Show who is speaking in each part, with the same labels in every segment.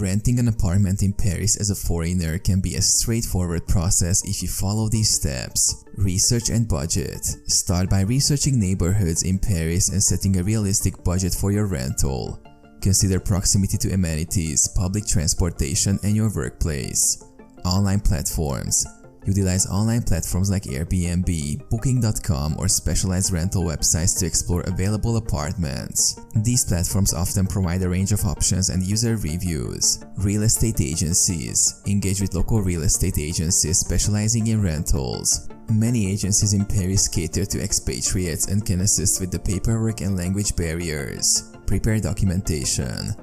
Speaker 1: Renting an apartment in Paris as a foreigner can be a straightforward process if you follow these steps. Research and budget. Start by researching neighborhoods in Paris and setting a realistic budget for your rental. Consider proximity to amenities, public transportation, and your workplace. Online platforms. Utilize online platforms like Airbnb, Booking.com, or specialized rental websites to explore available apartments. These platforms often provide a range of options and user reviews. Real estate agencies. Engage with local real estate agencies specializing in rentals. Many agencies in Paris cater to expatriates and can assist with the paperwork and language barriers. Prepare documentation.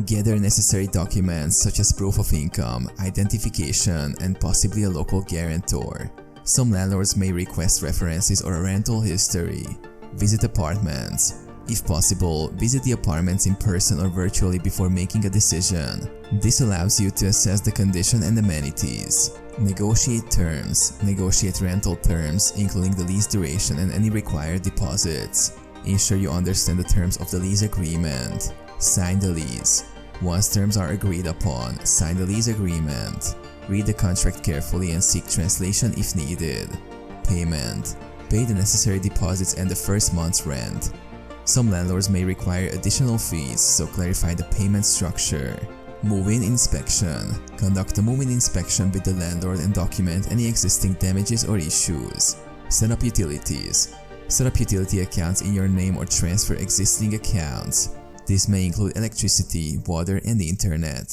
Speaker 1: Gather necessary documents such as proof of income, identification, and possibly a local guarantor. Some landlords may request references or a rental history. Visit apartments. If possible, visit the apartments in person or virtually before making a decision. This allows you to assess the condition and amenities. Negotiate terms. Negotiate rental terms, including the lease duration and any required deposits. Ensure you understand the terms of the lease agreement. Sign the lease. Once terms are agreed upon, sign the lease agreement. Read the contract carefully and seek translation if needed. Payment. Pay the necessary deposits and the first month's rent. Some landlords may require additional fees, so clarify the payment structure. Move-in inspection. Conduct a move-in inspection with the landlord and document any existing damages or issues. Set up utilities. Set up utility accounts in your name or transfer existing accounts. This may include electricity, water, and the internet.